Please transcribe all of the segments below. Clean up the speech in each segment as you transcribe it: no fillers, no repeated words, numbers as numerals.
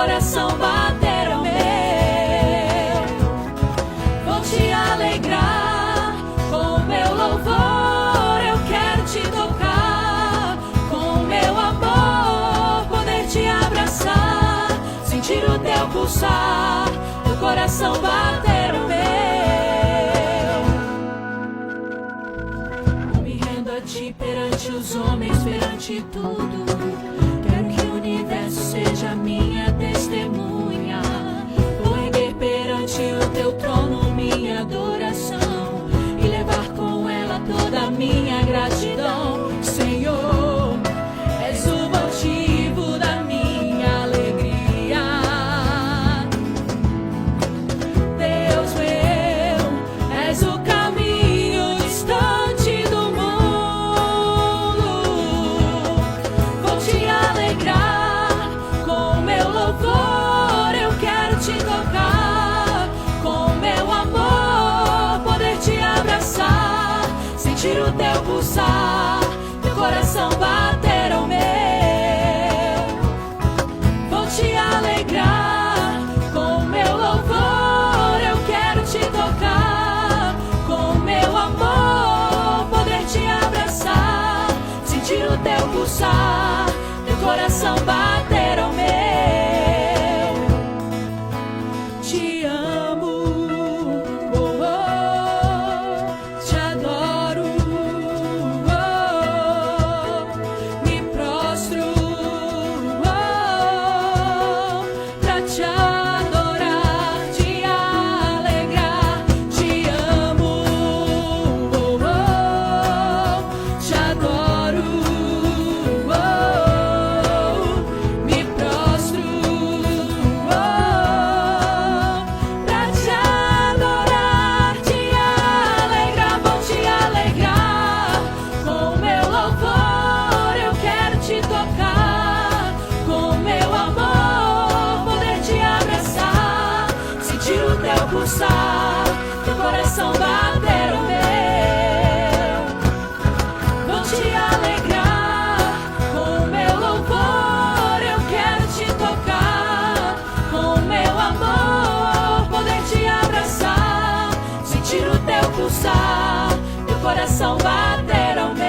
coração bater ao meu. Vou te alegrar com meu louvor, eu quero te tocar com meu amor, poder te abraçar, sentir o teu pulsar, teu coração bater ao meu. Eu me rendo a ti perante os homens, perante tudo. Quero que o universo seja minha testemunha. Vou erguer perante o teu trono minha adoração e levar com ela toda a minha gratidão. Senhor, és o motivo da minha alegria. Deus meu, és o caminho distante do mundo. Vou te alegrar com meu louvor, eu quero te tocar com meu amor, poder te abraçar, sentir o teu pulsar, teu coração bater ao meu. Vou te alegrar com meu louvor, eu quero te tocar com meu amor, poder te abraçar, sentir o teu pulsar, teu coração bater ao meu. Te amo, oh, oh, te adoro, oh, me prostro, oh, pra te adorar, te alegrar. Te amo, oh, oh, te adoro, oh, me prostro, oh, pra te adorar, te alegrar. Vou te alegrar com meu louvor, eu quero te tocar com meu amor, poder te abraçar, sentir o teu pulsar, teu coração bater ao meu. Vou te alegrar com meu louvor, eu quero te tocar com meu amor, poder te abraçar, sentir o teu pulsar, teu coração bater ao meu.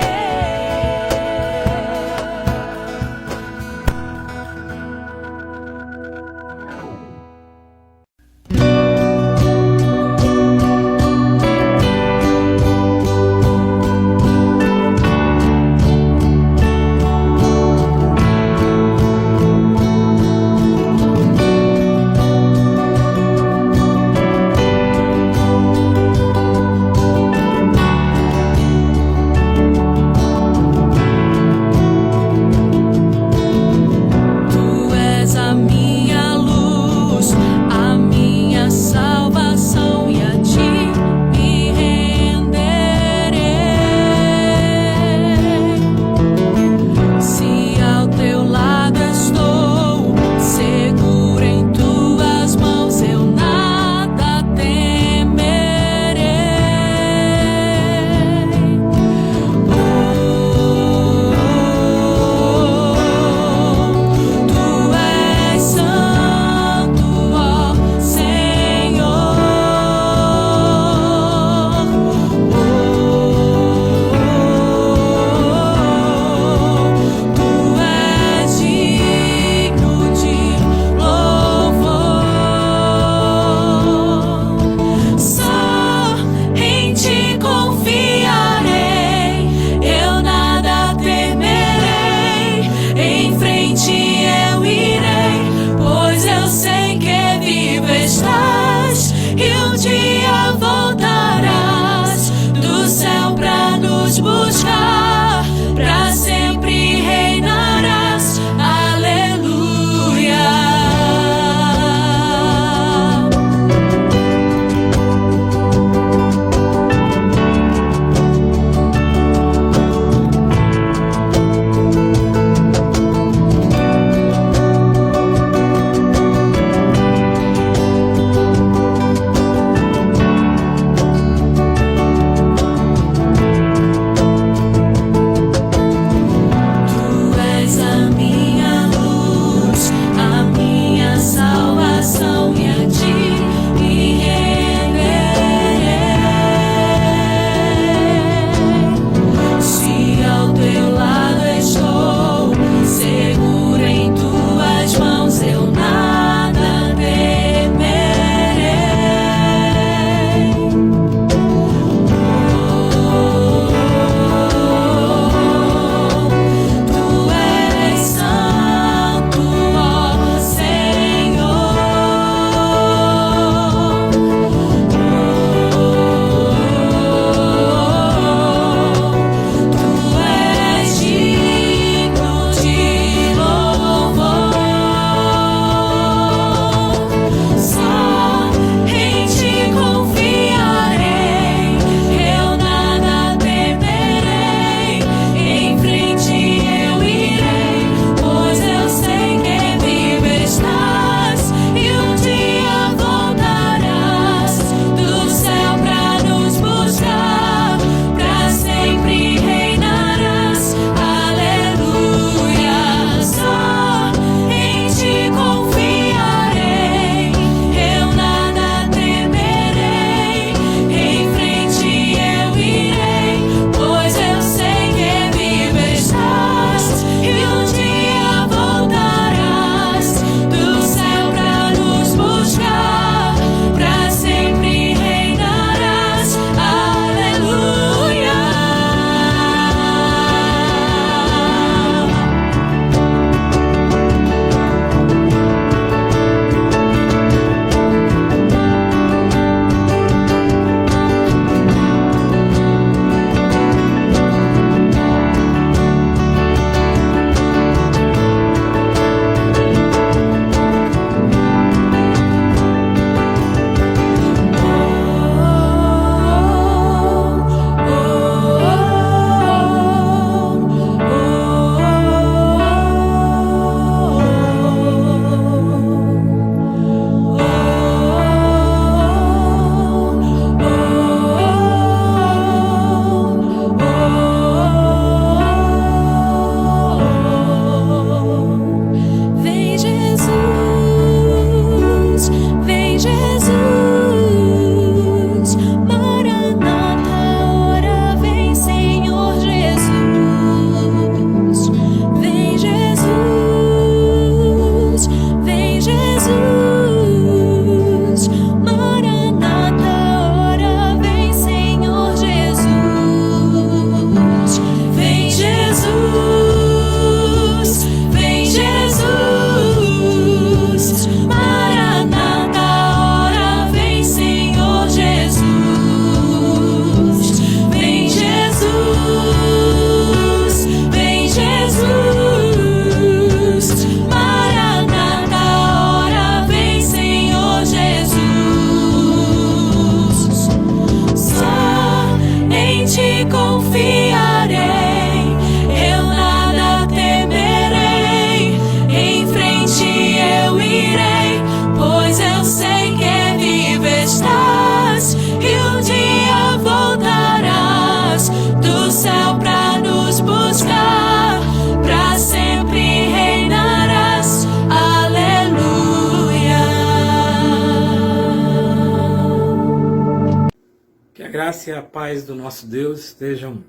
a graça e a paz do nosso Deus estejam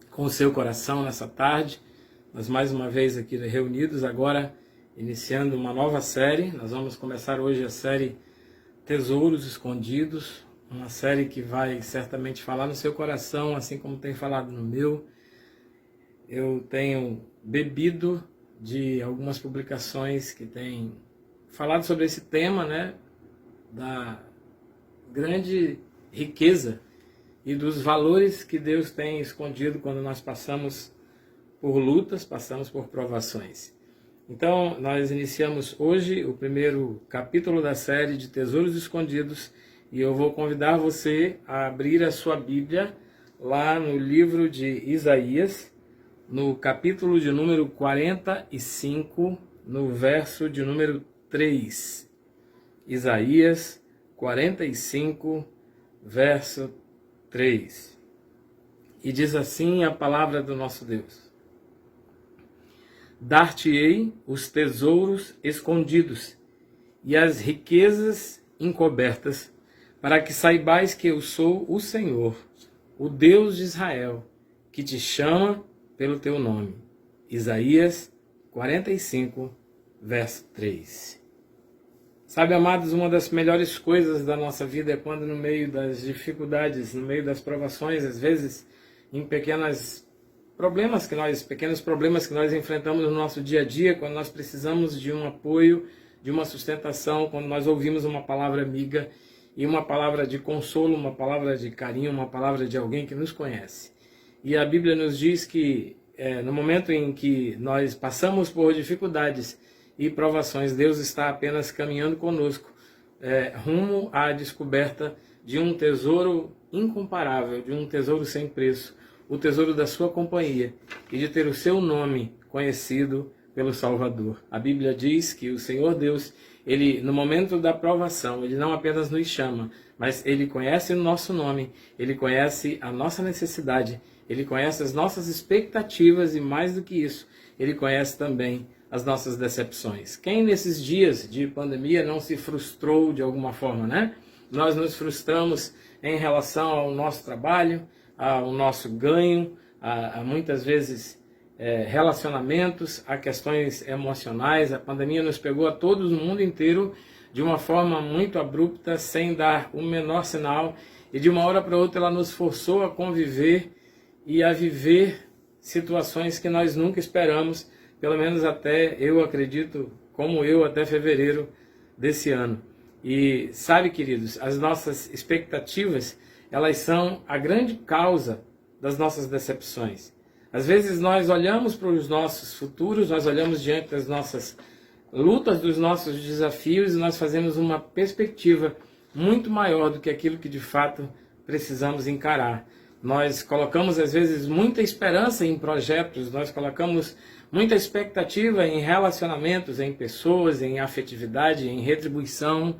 com o seu coração nessa tarde. Nós mais uma vez aqui reunidos, agora iniciando uma nova série. Nós vamos começar hoje a série Tesouros Escondidos, uma série que vai certamente falar no seu coração, assim como tem falado no meu. Eu tenho bebido de algumas publicações que têm falado sobre esse tema, né, da grande riqueza e dos valores que Deus tem escondido quando nós passamos por lutas, passamos por provações. Então, nós iniciamos hoje o primeiro capítulo da série de Tesouros Escondidos e eu vou convidar você a abrir a sua Bíblia lá no livro de Isaías, no capítulo de número 45, no verso de número 3. Isaías 45, verso 3. E diz assim a palavra do nosso Deus: Dar-te-ei os tesouros escondidos e as riquezas encobertas, para que saibais que eu sou o Senhor, o Deus de Israel, que te chama pelo teu nome. Isaías 45, verso 3. Sabe, amados, uma das melhores coisas da nossa vida é quando no meio das dificuldades, no meio das provações, às vezes em pequenos problemas que nós enfrentamos no nosso dia a dia, quando nós precisamos de um apoio, de uma sustentação, quando nós ouvimos uma palavra amiga e uma palavra de consolo, uma palavra de carinho, uma palavra de alguém que nos conhece. E a Bíblia nos diz que no momento em que nós passamos por dificuldades e provações, Deus está apenas caminhando conosco rumo à descoberta de um tesouro incomparável, de um tesouro sem preço, o tesouro da sua companhia e de ter o seu nome conhecido pelo Salvador. A Bíblia diz que o Senhor Deus, Ele no momento da provação, Ele não apenas nos chama, mas Ele conhece o nosso nome, Ele conhece a nossa necessidade, Ele conhece as nossas expectativas e mais do que isso, Ele conhece também as nossas decepções. Quem nesses dias de pandemia não se frustrou de alguma forma, né? Nós nos frustramos em relação ao nosso trabalho, ao nosso ganho, a muitas vezes relacionamentos, a questões emocionais. A pandemia nos pegou a todos no mundo inteiro de uma forma muito abrupta, sem dar o menor sinal, e de uma hora para outra ela nos forçou a conviver e a viver situações que nós nunca esperamos, pelo menos até, eu acredito, como eu, até fevereiro desse ano. E sabe, queridos, as nossas expectativas, elas são a grande causa das nossas decepções. Às vezes nós olhamos para os nossos futuros, nós olhamos diante das nossas lutas, dos nossos desafios, e nós fazemos uma perspectiva muito maior do que aquilo que de fato precisamos encarar. Nós colocamos às vezes muita esperança em projetos, nós colocamos muita expectativa em relacionamentos, em pessoas, em afetividade, em retribuição,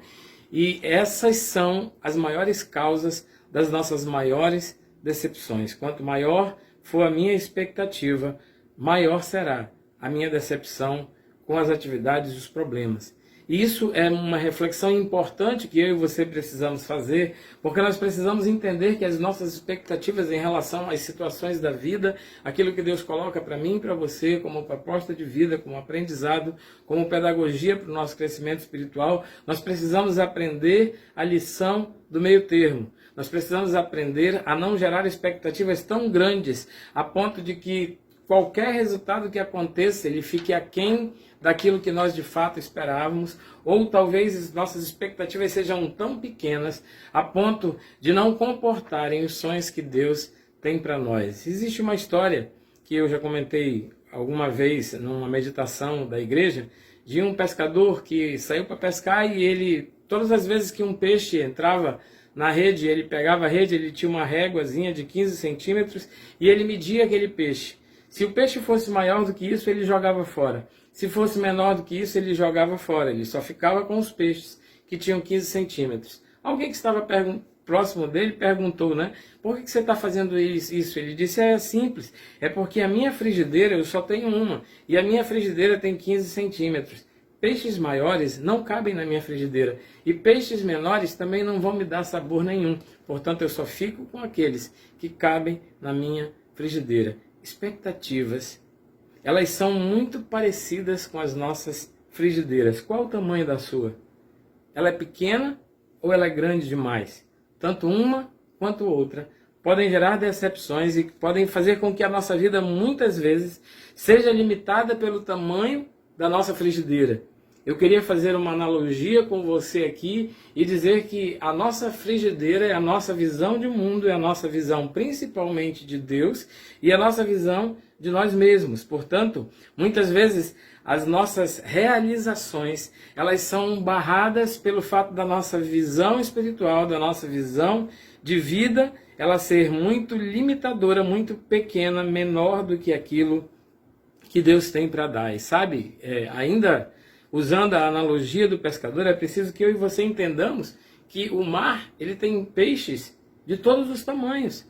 e essas são as maiores causas das nossas maiores decepções. Quanto maior for a minha expectativa, maior será a minha decepção com as atividades e os problemas. E isso é uma reflexão importante que eu e você precisamos fazer, porque nós precisamos entender que as nossas expectativas em relação às situações da vida, aquilo que Deus coloca para mim e para você como proposta de vida, como aprendizado, como pedagogia para o nosso crescimento espiritual, nós precisamos aprender a lição do meio termo. Nós precisamos aprender a não gerar expectativas tão grandes a ponto de que qualquer resultado que aconteça, ele fique aquém daquilo que nós de fato esperávamos, ou talvez as nossas expectativas sejam tão pequenas a ponto de não comportarem os sonhos que Deus tem para nós. Existe uma história que eu já comentei alguma vez numa meditação da igreja, de um pescador que saiu para pescar e ele, todas as vezes que um peixe entrava na rede, ele pegava a rede, ele tinha uma réguazinha de 15 centímetros e ele media aquele peixe. Se o peixe fosse maior do que isso, ele jogava fora. Se fosse menor do que isso, ele jogava fora. Ele só ficava com os peixes que tinham 15 centímetros. Alguém que estava próximo dele perguntou, né? Por que você está fazendo isso? Ele disse, é simples. É porque a minha frigideira, eu só tenho uma. E a minha frigideira tem 15 centímetros. peixes maiores não cabem na minha frigideira, e peixes menores também não vão me dar sabor nenhum. Portanto, eu só fico com aqueles que cabem na minha frigideira. Expectativas, elas são muito parecidas com as nossas frigideiras. Qual o tamanho da sua? Ela é pequena ou ela é grande demais? Tanto uma quanto outra podem gerar decepções e podem fazer com que a nossa vida muitas vezes seja limitada pelo tamanho da nossa frigideira. Eu queria fazer uma analogia com você aqui e dizer que a nossa frigideira é a nossa visão de mundo, é a nossa visão principalmente de Deus e a nossa visão de nós mesmos. Portanto, muitas vezes as nossas realizações, elas são barradas pelo fato da nossa visão espiritual, da nossa visão de vida, ela ser muito limitadora, muito pequena, menor do que aquilo que Deus tem para dar. E sabe, ainda usando a analogia do pescador, é preciso que eu e você entendamos que o mar, ele tem peixes de todos os tamanhos.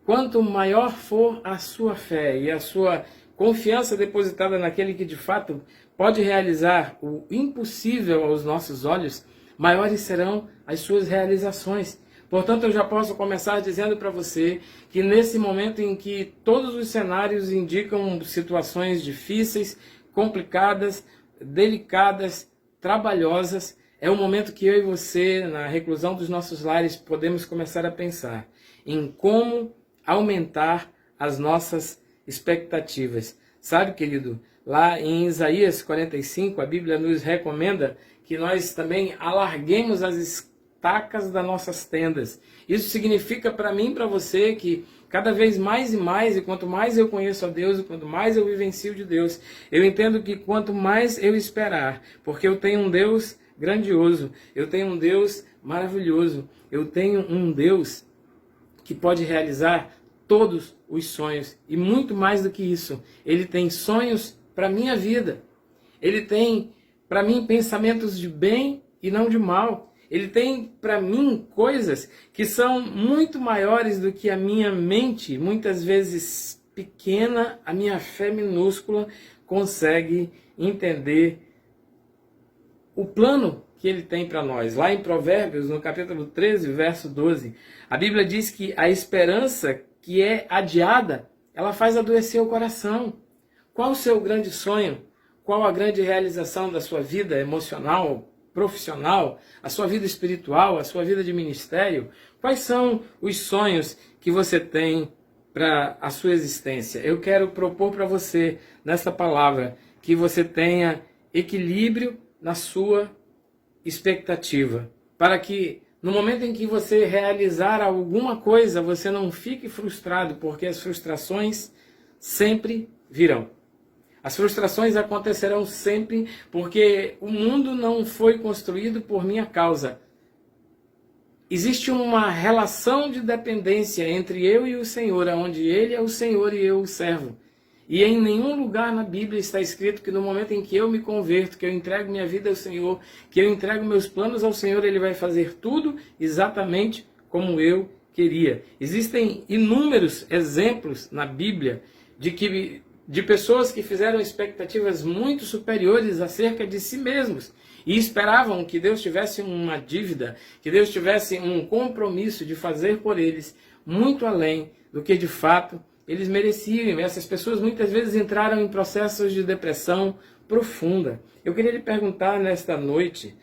Quanto maior for a sua fé e a sua confiança depositada naquele que de fato pode realizar o impossível aos nossos olhos, maiores serão as suas realizações. Portanto, eu já posso começar dizendo para você que nesse momento em que todos os cenários indicam situações difíceis, complicadas, delicadas, trabalhosas, é o momento que eu e você, na reclusão dos nossos lares, podemos começar a pensar em como aumentar as nossas expectativas. Sabe, querido, lá em Isaías 45, a Bíblia nos recomenda que nós também alarguemos as estacas das nossas tendas. Isso significa para mim e para você que cada vez mais e mais, e quanto mais eu conheço a Deus, e quanto mais eu vivencio de Deus, eu entendo que quanto mais eu esperar, porque eu tenho um Deus grandioso, eu tenho um Deus maravilhoso, eu tenho um Deus que pode realizar todos os sonhos, e muito mais do que isso, Ele tem sonhos para a minha vida, Ele tem para mim pensamentos de bem e não de mal, Ele tem para mim coisas que são muito maiores do que a minha mente, muitas vezes pequena, a minha fé minúscula consegue entender o plano que Ele tem para nós. Lá em Provérbios, no capítulo 13, verso 12, a Bíblia diz que a esperança que é adiada, ela faz adoecer o coração. Qual o seu grande sonho? Qual a grande realização da sua vida emocional, profissional, a sua vida espiritual, a sua vida de ministério? Quais são os sonhos que você tem para a sua existência? Eu quero propor para você, nessa palavra, que você tenha equilíbrio na sua expectativa, para que no momento em que você realizar alguma coisa, você não fique frustrado, porque as frustrações sempre virão. As frustrações acontecerão sempre, porque o mundo não foi construído por minha causa. Existe uma relação de dependência entre eu e o Senhor, onde Ele é o Senhor e eu o servo. E em nenhum lugar na Bíblia está escrito que no momento em que eu me converto, que eu entrego minha vida ao Senhor, que eu entrego meus planos ao Senhor, Ele vai fazer tudo exatamente como eu queria. Existem inúmeros exemplos na Bíblia de pessoas que fizeram expectativas muito superiores acerca de si mesmos e esperavam que Deus tivesse uma dívida, que Deus tivesse um compromisso de fazer por eles muito além do que de fato eles mereciam. Essas pessoas muitas vezes entraram em processos de depressão profunda. Eu queria lhe perguntar nesta noite,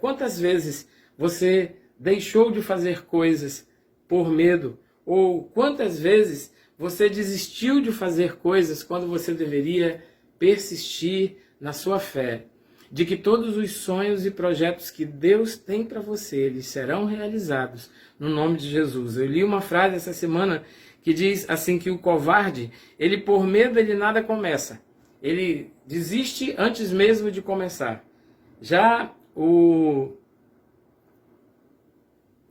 quantas vezes você deixou de fazer coisas por medo? Ou quantas vezes você desistiu de fazer coisas quando você deveria persistir na sua fé? De que todos os sonhos e projetos que Deus tem para você, eles serão realizados no nome de Jesus. Eu li uma frase essa semana que diz assim, que o covarde, ele por medo, ele nada começa. Ele desiste antes mesmo de começar. Já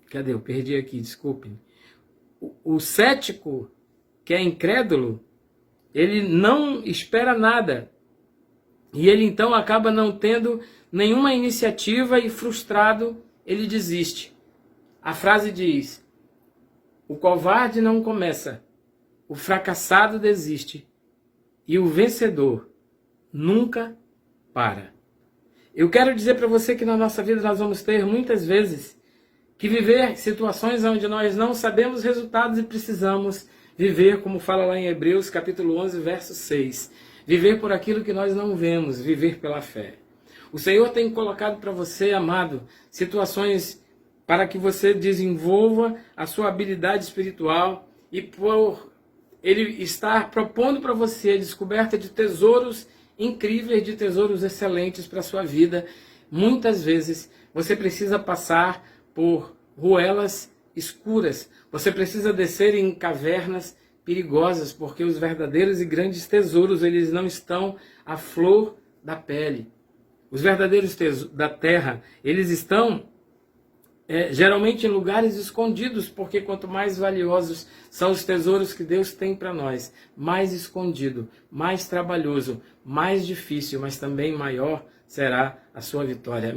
Cadê? Eu perdi aqui, desculpem. O cético, que é incrédulo, ele não espera nada. E ele então acaba não tendo nenhuma iniciativa e frustrado, ele desiste. A frase diz: o covarde não começa, o fracassado desiste e o vencedor nunca para. Eu quero dizer para você que na nossa vida nós vamos ter muitas vezes que viver situações onde nós não sabemos resultados e precisamos viver, como fala lá em Hebreus capítulo 11, verso 6. Viver por aquilo que nós não vemos, viver pela fé. O Senhor tem colocado para você, amado, situações para que você desenvolva a sua habilidade espiritual e por Ele estar propondo para você a descoberta de tesouros incríveis, de tesouros excelentes para a sua vida. Muitas vezes você precisa passar por ruelas escuras, você precisa descer em cavernas perigosas, porque os verdadeiros e grandes tesouros, eles não estão à flor da pele. Os verdadeiros tesouros da terra, eles estão geralmente em lugares escondidos, porque quanto mais valiosos são os tesouros que Deus tem para nós, mais escondido, mais trabalhoso, mais difícil, mas também maior será a sua vitória.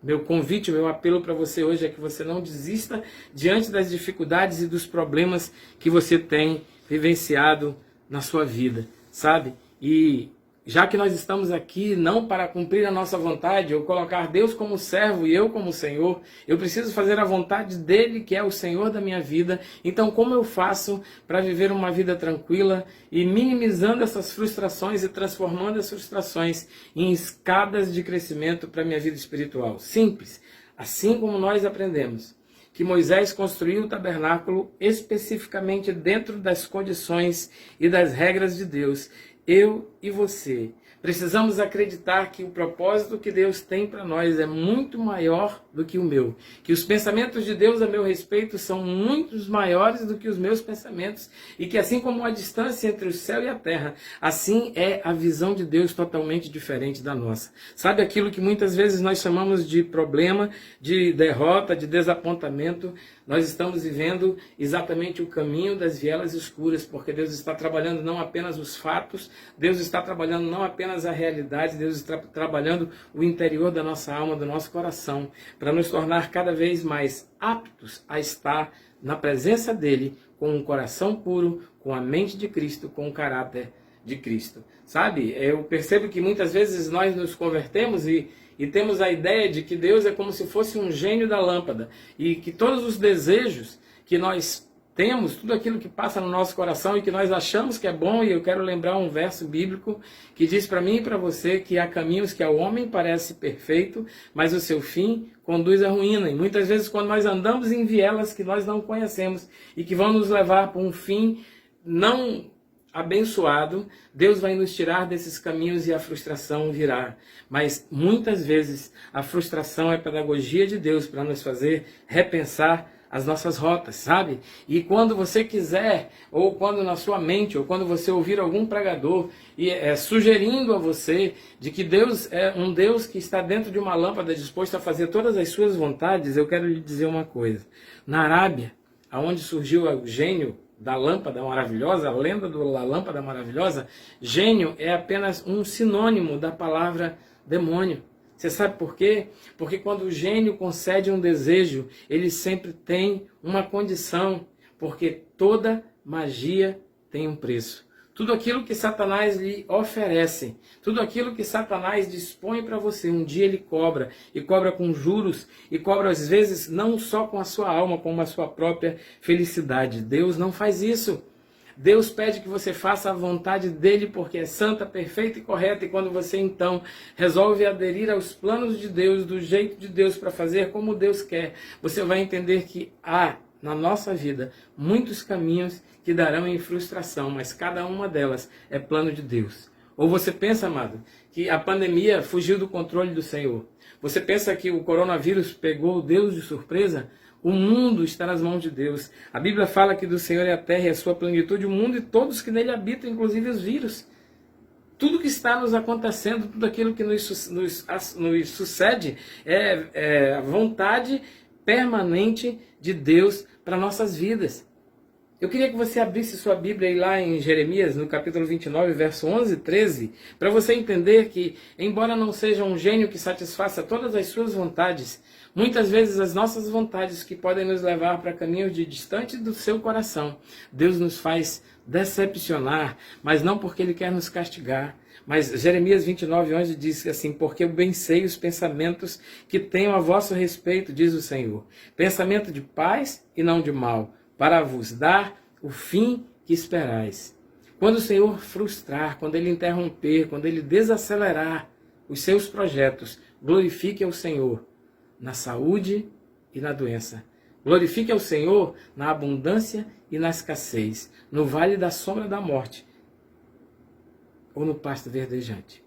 Meu convite, meu apelo para você hoje é que você não desista diante das dificuldades e dos problemas que você tem vivenciado na sua vida, sabe? E já que nós estamos aqui não para cumprir a nossa vontade, ou colocar Deus como servo e eu como Senhor, eu preciso fazer a vontade dEle, que é o Senhor da minha vida. Então, como eu faço para viver uma vida tranquila e minimizando essas frustrações e transformando as frustrações em escadas de crescimento para a minha vida espiritual? Simples. Assim como nós aprendemos que Moisés construiu o tabernáculo especificamente dentro das condições e das regras de Deus, eu e você precisamos acreditar que o propósito que Deus tem para nós é muito maior do que o meu. Que os pensamentos de Deus a meu respeito são muito maiores do que os meus pensamentos. E que assim como a distância entre o céu e a terra, assim é a visão de Deus totalmente diferente da nossa. Sabe aquilo que muitas vezes nós chamamos de problema, de derrota, de desapontamento? Nós estamos vivendo exatamente o caminho das vielas escuras, porque Deus está trabalhando não apenas os fatos, Deus está trabalhando não apenas a realidade, Deus está trabalhando o interior da nossa alma, do nosso coração, para nos tornar cada vez mais aptos a estar na presença dEle, com um coração puro, com a mente de Cristo, com o caráter de Cristo. Sabe, eu percebo que muitas vezes nós nos convertemos e temos a ideia de que Deus é como se fosse um gênio da lâmpada e que todos os desejos que nós temos, tudo aquilo que passa no nosso coração e que nós achamos que é bom, e eu quero lembrar um verso bíblico que diz para mim e para você que há caminhos que ao homem parece perfeito, mas o seu fim conduz à ruína. E muitas vezes quando nós andamos em vielas que nós não conhecemos e que vão nos levar para um fim não abençoado, Deus vai nos tirar desses caminhos e a frustração virá. Mas muitas vezes a frustração é pedagogia de Deus para nos fazer repensar as nossas rotas, sabe? E quando você quiser, ou quando na sua mente, ou quando você ouvir algum pregador sugerindo a você de que Deus é um Deus que está dentro de uma lâmpada disposto a fazer todas as suas vontades, eu quero lhe dizer uma coisa. Na Arábia, onde surgiu o gênio da lâmpada maravilhosa, a lenda da lâmpada maravilhosa, gênio é apenas um sinônimo da palavra demônio. Você sabe por quê? Porque quando o gênio concede um desejo, ele sempre tem uma condição, porque toda magia tem um preço. Tudo aquilo que Satanás lhe oferece, tudo aquilo que Satanás dispõe para você, um dia ele cobra, e cobra com juros, e cobra às vezes não só com a sua alma, como a sua própria felicidade. Deus não faz isso. Deus pede que você faça a vontade dele, porque é santa, perfeita e correta, e quando você então resolve aderir aos planos de Deus, do jeito de Deus, para fazer como Deus quer, você vai entender que há na nossa vida muitos caminhos que darão em frustração, mas cada uma delas é plano de Deus. Ou você pensa, amado, que a pandemia fugiu do controle do Senhor? Você pensa que o coronavírus pegou Deus de surpresa? O mundo está nas mãos de Deus. A Bíblia fala que do Senhor é a terra e a sua plenitude, o mundo e todos que nele habitam, inclusive os vírus. Tudo que está nos acontecendo, tudo aquilo que nos sucede é a vontade permanente de Deus para nossas vidas. Eu queria que você abrisse sua Bíblia aí lá em Jeremias, no capítulo 29, verso 11 e 13, para você entender que, embora não seja um gênio que satisfaça todas as suas vontades, muitas vezes as nossas vontades que podem nos levar para caminhos de distante do seu coração, Deus nos faz decepcionar, mas não porque Ele quer nos castigar. Mas Jeremias 29, 11 diz assim: porque eu bem sei os pensamentos que tenho a vosso respeito, diz o Senhor, pensamento de paz e não de mal, para vos dar o fim que esperais. Quando o Senhor frustrar, quando Ele interromper, quando Ele desacelerar os seus projetos, glorifique ao Senhor na saúde e na doença. Glorifique ao Senhor na abundância e na escassez, no vale da sombra da morte ou no pasto verdejante.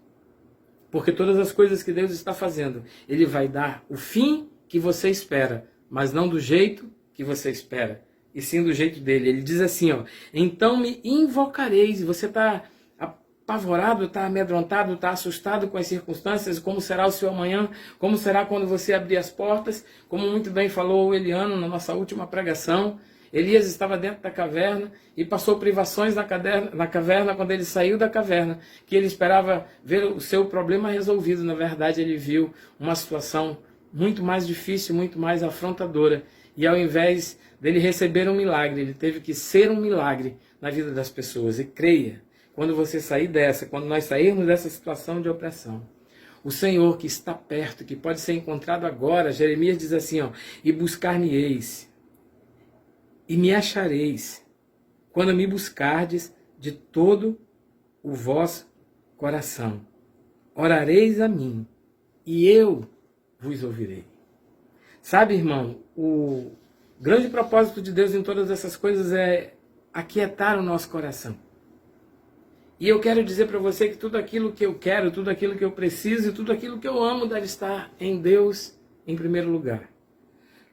Porque todas as coisas que Deus está fazendo, Ele vai dar o fim que você espera, mas não do jeito que você espera, e sim do jeito dele. Ele diz assim, ó: então me invocareis. Você está apavorado, está amedrontado, está assustado com as circunstâncias, como será o seu amanhã, como será quando você abrir as portas, como muito bem falou o Eliano na nossa última pregação. Elias estava dentro da caverna e passou privações na caverna quando ele saiu da caverna, que ele esperava ver o seu problema resolvido. Na verdade, ele viu uma situação muito mais difícil, muito mais afrontadora. E ao invés dele receber um milagre, ele teve que ser um milagre na vida das pessoas. E creia, quando você sair dessa, quando nós sairmos dessa situação de opressão, o Senhor que está perto, que pode ser encontrado agora, Jeremias diz assim, ó: e buscar-me-eis, e me achareis, quando me buscardes de todo o vosso coração. Orareis a mim, e eu vos ouvirei. Sabe, irmão, o grande propósito de Deus em todas essas coisas é aquietar o nosso coração. E eu quero dizer para você que tudo aquilo que eu quero, tudo aquilo que eu preciso e tudo aquilo que eu amo deve estar em Deus em primeiro lugar.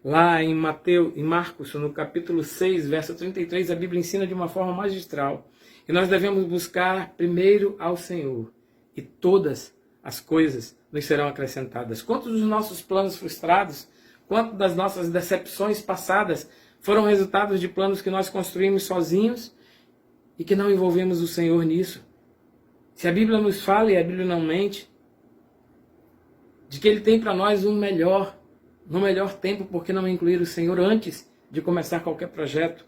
Lá em Marcos, no capítulo 6, verso 33, a Bíblia ensina de uma forma magistral que nós devemos buscar primeiro ao Senhor e todas as coisas nos serão acrescentadas. Quantos dos nossos planos frustrados, quantas das nossas decepções passadas foram resultados de planos que nós construímos sozinhos e que não envolvemos o Senhor nisso? Se a Bíblia nos fala, e a Bíblia não mente, de que Ele tem para nós um melhor, no melhor tempo, por que não incluir o Senhor antes de começar qualquer projeto?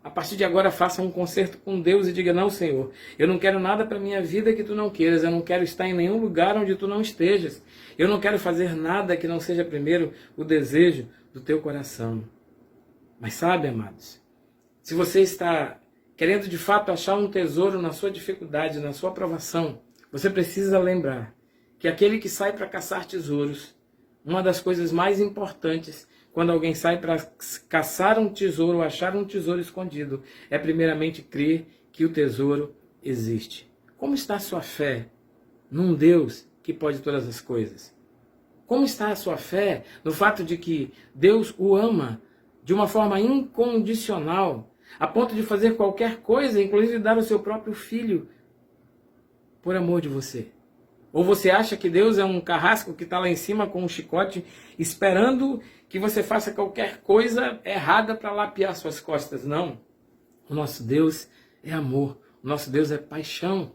A partir de agora, faça um concerto com Deus e diga: não, Senhor, eu não quero nada para a minha vida que Tu não queiras, eu não quero estar em nenhum lugar onde Tu não estejas, eu não quero fazer nada que não seja primeiro o desejo do Teu coração. Mas sabe, amados, se você está querendo de fato achar um tesouro na sua dificuldade, na sua provação, você precisa lembrar que aquele que sai para caçar tesouros, uma das coisas mais importantes quando alguém sai para caçar um tesouro, achar um tesouro escondido, é primeiramente crer que o tesouro existe. Como está a sua fé num Deus que pode todas as coisas? Como está a sua fé no fato de que Deus o ama de uma forma incondicional, a ponto de fazer qualquer coisa, inclusive dar o seu próprio filho, por amor de você? Ou você acha que Deus é um carrasco que está lá em cima com um chicote, esperando que você faça qualquer coisa errada para lapiar suas costas? Não. O nosso Deus é amor. O nosso Deus é paixão.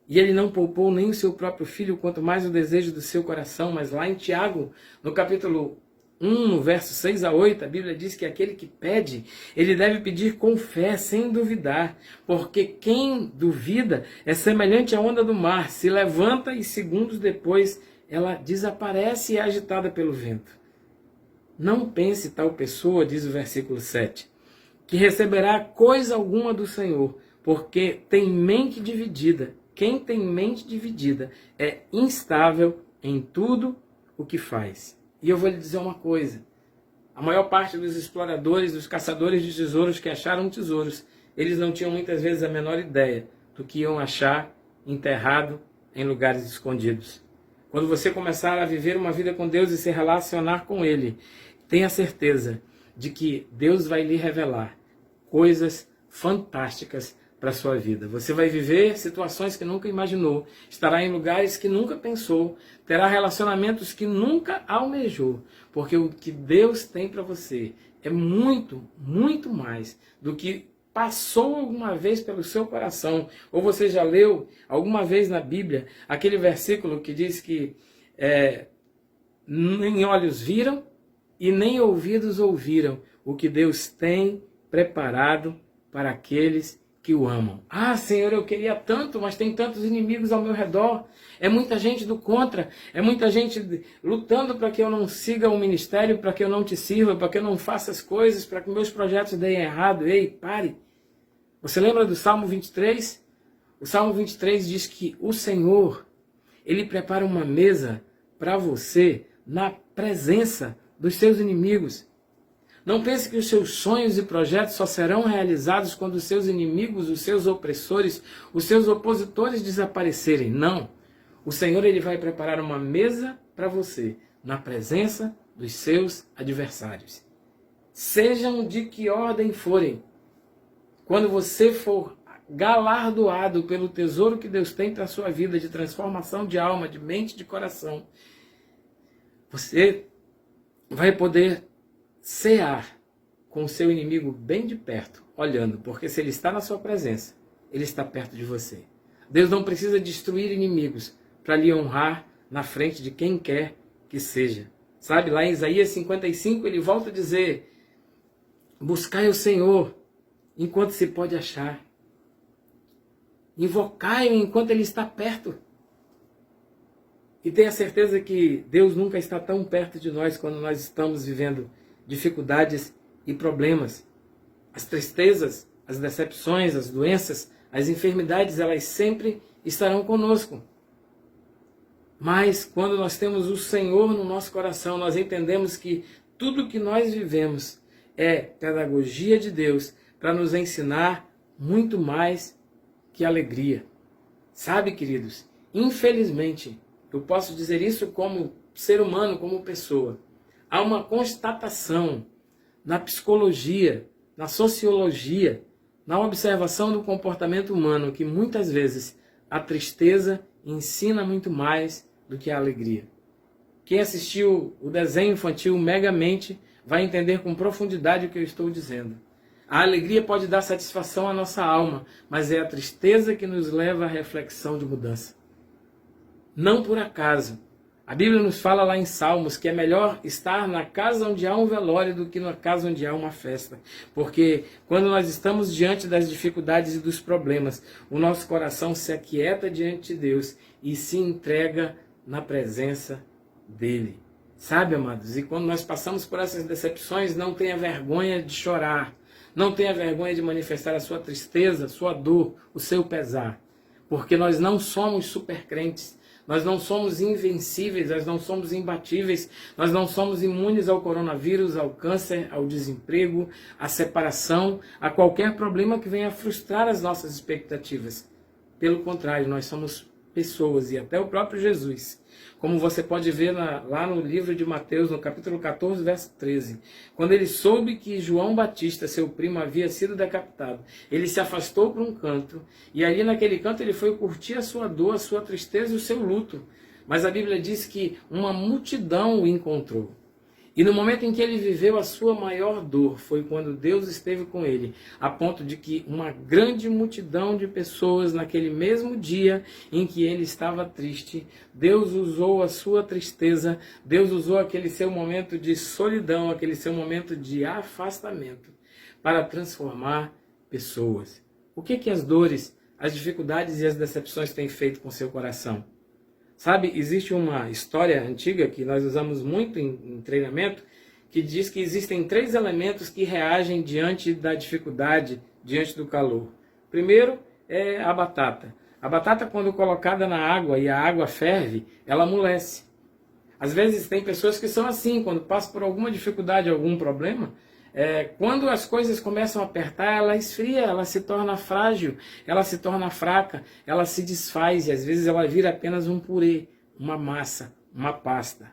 E Ele não poupou nem o seu próprio filho, quanto mais o desejo do seu coração. Mas lá em Tiago, no capítulo 1, no verso 6 a 8, a Bíblia diz que aquele que pede, ele deve pedir com fé, sem duvidar, porque quem duvida é semelhante à onda do mar, se levanta e segundos depois ela desaparece e é agitada pelo vento. Não pense tal pessoa, diz o versículo 7, que receberá coisa alguma do Senhor, porque tem mente dividida. Quem tem mente dividida é instável em tudo o que faz. E eu vou lhe dizer uma coisa: a maior parte dos exploradores, dos caçadores de tesouros que acharam tesouros, eles não tinham muitas vezes a menor ideia do que iam achar enterrado em lugares escondidos. Quando você começar a viver uma vida com Deus e se relacionar com Ele, tenha certeza de que Deus vai lhe revelar coisas fantásticas para a sua vida. Você vai viver situações que nunca imaginou, estará em lugares que nunca pensou, terá relacionamentos que nunca almejou, porque o que Deus tem para você é muito, muito mais do que passou alguma vez pelo seu coração, ou você já leu alguma vez na Bíblia aquele versículo que diz que nem olhos viram e nem ouvidos ouviram o que Deus tem preparado para aqueles que o amam. Ah, Senhor, eu queria tanto, mas tem tantos inimigos ao meu redor. É muita gente do contra, é muita gente lutando para que eu não siga o ministério, para que eu não te sirva, para que eu não faça as coisas, para que meus projetos deem errado. Ei, pare. Você lembra do Salmo 23? O Salmo 23 diz que o Senhor, Ele prepara uma mesa para você na presença dos seus inimigos. Não pense que os seus sonhos e projetos só serão realizados quando os seus inimigos, os seus opressores, os seus opositores desaparecerem. Não. O Senhor, Ele vai preparar uma mesa para você na presença dos seus adversários. Sejam de que ordem forem. Quando você for galardoado pelo tesouro que Deus tem para a sua vida, de transformação de alma, de mente, de coração, você vai poder cear com o seu inimigo bem de perto, olhando, porque se ele está na sua presença, ele está perto de você. Deus não precisa destruir inimigos para lhe honrar na frente de quem quer que seja. Sabe, lá em Isaías 55, ele volta a dizer: buscai o Senhor enquanto se pode achar. Invocai-o enquanto ele está perto. E tenha certeza que Deus nunca está tão perto de nós quando nós estamos vivendo dificuldades e problemas. As tristezas, as decepções, as doenças, as enfermidades, elas sempre estarão conosco. Mas quando nós temos o Senhor no nosso coração, nós entendemos que tudo que nós vivemos é pedagogia de Deus para nos ensinar muito mais que alegria. Sabe, queridos, infelizmente, eu posso dizer isso como ser humano, como pessoa. Há uma constatação na psicologia, na sociologia, na observação do comportamento humano, que muitas vezes a tristeza ensina muito mais do que a alegria. Quem assistiu o desenho infantil Megamente vai entender com profundidade o que eu estou dizendo. A alegria pode dar satisfação à nossa alma, mas é a tristeza que nos leva à reflexão de mudança. Não por acaso. A Bíblia nos fala lá em Salmos que é melhor estar na casa onde há um velório do que na casa onde há uma festa. Porque quando nós estamos diante das dificuldades e dos problemas, o nosso coração se aquieta diante de Deus e se entrega na presença dEle. Sabe, amados? E quando nós passamos por essas decepções, não tenha vergonha de chorar. Não tenha vergonha de manifestar a sua tristeza, a sua dor, o seu pesar. Porque nós não somos supercrentes. Nós não somos invencíveis, nós não somos imbatíveis, nós não somos imunes ao coronavírus, ao câncer, ao desemprego, à separação, a qualquer problema que venha frustrar as nossas expectativas. Pelo contrário, nós somos pessoas, e até o próprio Jesus, como você pode ver lá no livro de Mateus, no capítulo 14, verso 13, quando ele soube que João Batista, seu primo, havia sido decapitado, ele se afastou para um canto, e ali naquele canto ele foi curtir a sua dor, a sua tristeza e o seu luto. Mas a Bíblia diz que uma multidão o encontrou. E no momento em que ele viveu a sua maior dor, foi quando Deus esteve com ele, a ponto de que uma grande multidão de pessoas, naquele mesmo dia em que ele estava triste, Deus usou a sua tristeza, Deus usou aquele seu momento de solidão, aquele seu momento de afastamento, para transformar pessoas. O que as dores, as dificuldades e as decepções têm feito com seu coração? Sabe, existe uma história antiga que nós usamos muito em treinamento, que diz que existem 3 elementos que reagem diante da dificuldade, diante do calor. Primeiro é a batata. A batata, quando colocada na água e a água ferve, ela amolece. Às vezes tem pessoas que são assim, quando passam por alguma dificuldade, algum problema, quando as coisas começam a apertar, ela esfria, ela se torna frágil, ela se torna fraca, ela se desfaz e às vezes ela vira apenas um purê, uma massa, uma pasta.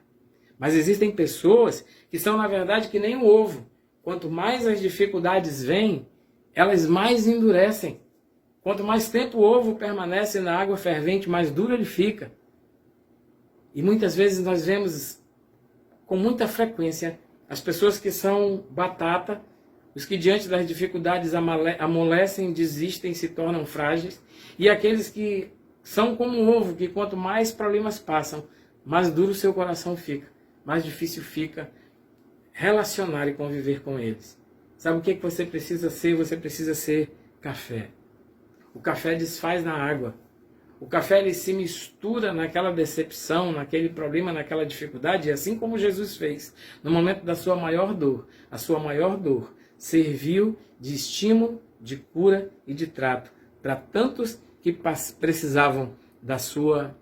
Mas existem pessoas que são, na verdade, que nem o ovo. Quanto mais as dificuldades vêm, elas mais endurecem. Quanto mais tempo o ovo permanece na água fervente, mais duro ele fica. E muitas vezes nós vemos com muita frequência as pessoas que são batata, os que diante das dificuldades amolecem, desistem, se tornam frágeis, e aqueles que são como um ovo, que quanto mais problemas passam, mais duro o seu coração fica, mais difícil fica relacionar e conviver com eles. Sabe o que você precisa ser? Você precisa ser café. O café desfaz na água. O café ele se mistura naquela decepção, naquele problema, naquela dificuldade, e assim como Jesus fez, no momento da sua maior dor, a sua maior dor serviu de estímulo, de cura e de trato para tantos que precisavam da sua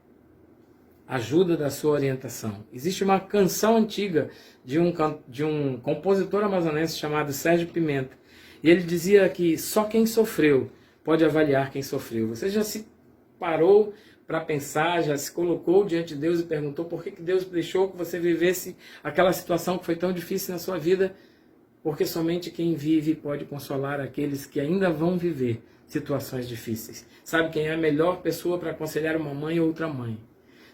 ajuda, da sua orientação. Existe uma canção antiga de um compositor amazonense chamado Sérgio Pimenta, e ele dizia que só quem sofreu pode avaliar quem sofreu. Você já se parou para pensar, já se colocou diante de Deus e perguntou por que Deus deixou que você vivesse aquela situação que foi tão difícil na sua vida? Porque somente quem vive pode consolar aqueles que ainda vão viver situações difíceis. Sabe quem é a melhor pessoa para aconselhar uma mãe ou outra mãe?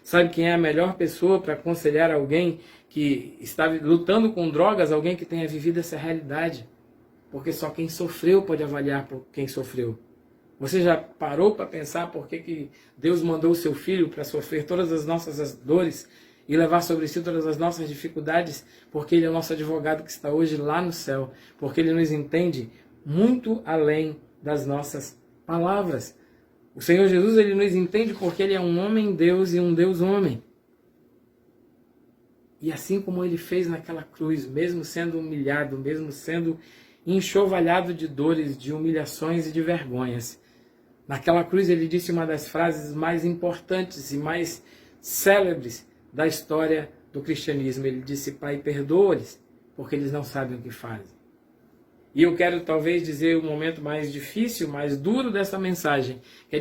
Sabe quem é a melhor pessoa para aconselhar alguém que está lutando com drogas, alguém que tenha vivido essa realidade? Porque só quem sofreu pode avaliar por quem sofreu. Você já parou para pensar por que Deus mandou o seu Filho para sofrer todas as nossas dores e levar sobre si todas as nossas dificuldades? Porque Ele é o nosso advogado que está hoje lá no céu. Porque Ele nos entende muito além das nossas palavras. O Senhor Jesus, Ele nos entende porque Ele é um homem-Deus e um Deus-homem. E assim como Ele fez naquela cruz, mesmo sendo humilhado, mesmo sendo enxovalhado de dores, de humilhações e de vergonhas, naquela cruz Ele disse uma das frases mais importantes e mais célebres da história do cristianismo. Ele disse: Pai, perdoa-lhes, porque eles não sabem o que fazem. E eu quero talvez dizer o momento mais difícil, mais duro dessa mensagem, que é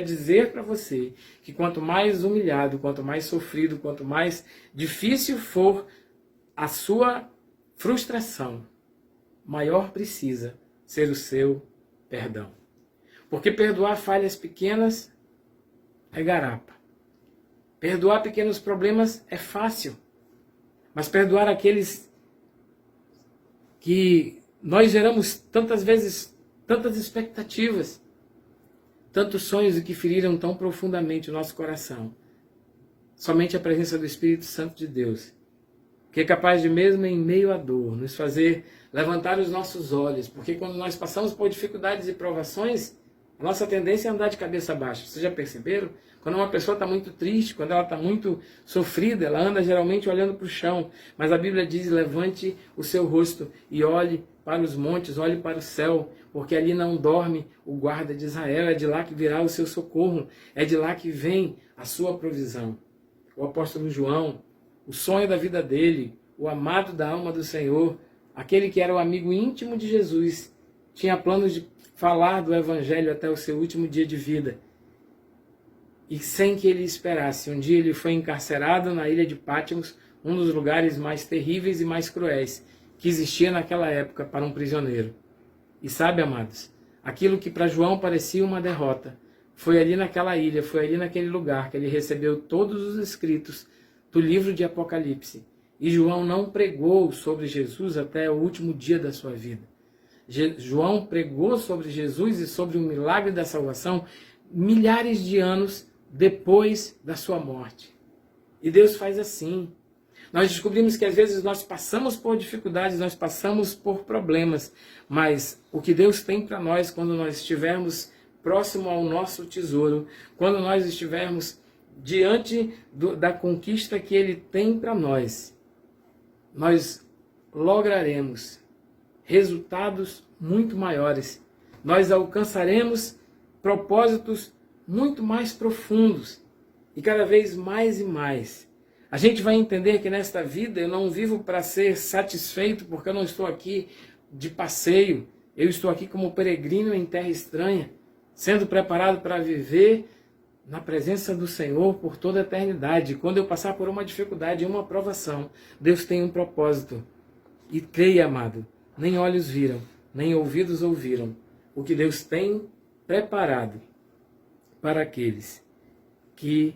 dizer para você que quanto mais humilhado, quanto mais sofrido, quanto mais difícil for a sua frustração, maior precisa ser o seu perdão. Porque perdoar falhas pequenas é garapa. Perdoar pequenos problemas é fácil. Mas perdoar aqueles que nós geramos tantas vezes, tantas expectativas, tantos sonhos e que feriram tão profundamente o nosso coração, somente a presença do Espírito Santo de Deus, que é capaz de, mesmo em meio à dor, nos fazer levantar os nossos olhos, porque quando nós passamos por dificuldades e provações, a nossa tendência é andar de cabeça baixa. Vocês já perceberam? Quando uma pessoa está muito triste, quando ela está muito sofrida, ela anda geralmente olhando para o chão. Mas a Bíblia diz: levante o seu rosto e olhe para os montes, olhe para o céu, porque ali não dorme o guarda de Israel, é de lá que virá o seu socorro, é de lá que vem a sua provisão. O apóstolo João, o sonho da vida dele, o amado da alma do Senhor, aquele que era o amigo íntimo de Jesus, tinha planos de falar do Evangelho até o seu último dia de vida. E sem que ele esperasse, um dia ele foi encarcerado na ilha de Patmos, um dos lugares mais terríveis e mais cruéis que existia naquela época para um prisioneiro. E sabe, amados, aquilo que para João parecia uma derrota, foi ali naquela ilha, foi ali naquele lugar que ele recebeu todos os escritos do livro de Apocalipse. E João não pregou sobre Jesus até o último dia da sua vida. João pregou sobre Jesus e sobre o milagre da salvação milhares de anos depois da sua morte. E Deus faz assim. Nós descobrimos que às vezes nós passamos por dificuldades, nós passamos por problemas, mas o que Deus tem para nós quando nós estivermos próximo ao nosso tesouro, quando nós estivermos diante da conquista que Ele tem para nós lograremos resultados muito maiores. Nós alcançaremos propósitos muito mais profundos e cada vez mais e mais. A gente vai entender que nesta vida eu não vivo para ser satisfeito, porque eu não estou aqui de passeio, eu estou aqui como peregrino em terra estranha, sendo preparado para viver na presença do Senhor por toda a eternidade. Quando eu passar por uma dificuldade e uma provação, Deus tem um propósito. E creia, amado, nem olhos viram, nem ouvidos ouviram o que Deus tem preparado para aqueles que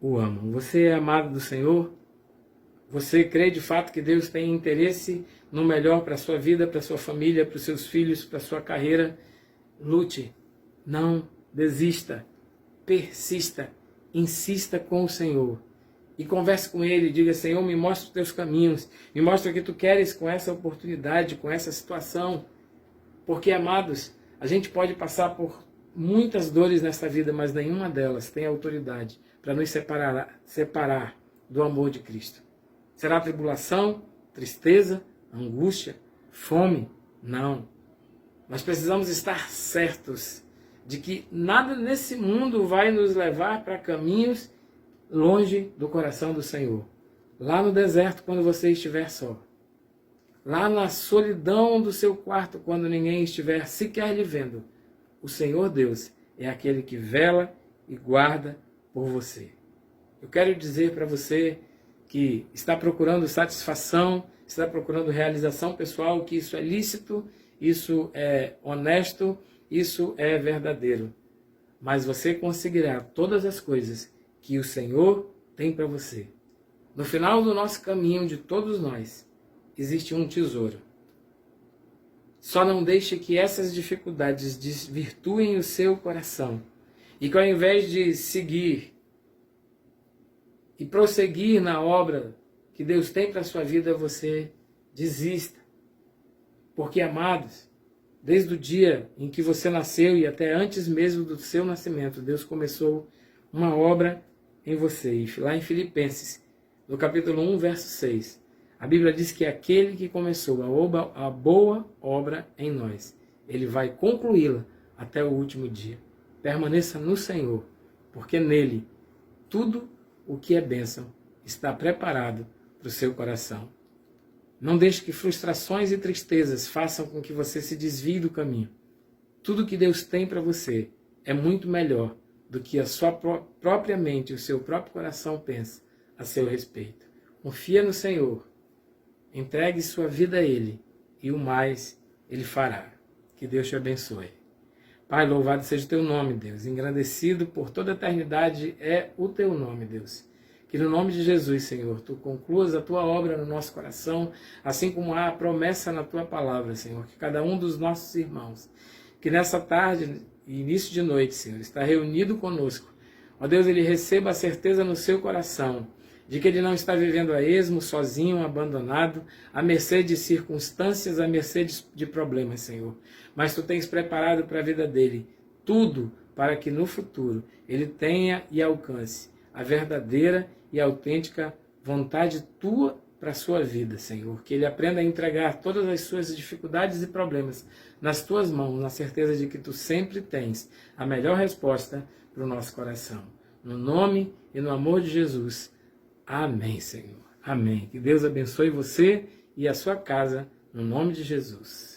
o amam. Você é amado do Senhor? Você crê de fato que Deus tem interesse no melhor para a sua vida, para a sua família, para os seus filhos, para a sua carreira? Lute, não desista, persista, insista com o Senhor. E converse com Ele, diga: Senhor, me mostra os teus caminhos, me mostra o que tu queres com essa oportunidade, com essa situação. Porque, amados, a gente pode passar por muitas dores nesta vida, mas nenhuma delas tem autoridade para nos separar do amor de Cristo. Será tribulação, tristeza, angústia, fome? Não. Nós precisamos estar certos de que nada nesse mundo vai nos levar para caminhos longe do coração do Senhor. Lá no deserto, quando você estiver só. Lá na solidão do seu quarto, quando ninguém estiver sequer lhe vendo, o Senhor Deus é aquele que vela e guarda por você. Eu quero dizer para você que está procurando satisfação, está procurando realização pessoal, que isso é lícito, isso é honesto, isso é verdadeiro. Mas você conseguirá todas as coisas que o Senhor tem para você. No final do nosso caminho, de todos nós, existe um tesouro. Só não deixe que essas dificuldades desvirtuem o seu coração. E que ao invés de seguir e prosseguir na obra que Deus tem para a sua vida, você desista. Porque, amados, desde o dia em que você nasceu e até antes mesmo do seu nascimento, Deus começou uma obra em você. E lá em Filipenses, no capítulo 1, verso 6, a Bíblia diz que aquele que começou a boa obra em nós, ele vai concluí-la até o último dia. Permaneça no Senhor, porque nele tudo o que é bênção está preparado para o seu coração. Não deixe que frustrações e tristezas façam com que você se desvie do caminho. Tudo que Deus tem para você é muito melhor do que a sua própria mente, o seu próprio coração pensa a seu respeito. Confia no Senhor, entregue sua vida a Ele e o mais Ele fará. Que Deus te abençoe. Pai, louvado seja o teu nome, Deus. Engrandecido por toda a eternidade é o teu nome, Deus. Que no nome de Jesus, Senhor, tu concluas a tua obra no nosso coração, assim como há a promessa na tua palavra, Senhor, que cada um dos nossos irmãos, que nessa tarde e início de noite, Senhor, está reunido conosco, ó Deus, ele receba a certeza no seu coração de que ele não está vivendo a esmo, sozinho, abandonado, à mercê de circunstâncias, à mercê de problemas, Senhor. Mas tu tens preparado para a vida dele tudo para que no futuro ele tenha e alcance a verdadeira e autêntica vontade tua para a sua vida, Senhor. Que ele aprenda a entregar todas as suas dificuldades e problemas nas tuas mãos, na certeza de que tu sempre tens a melhor resposta para o nosso coração. No nome e no amor de Jesus. Amém, Senhor. Amém. Que Deus abençoe você e a sua casa, no nome de Jesus.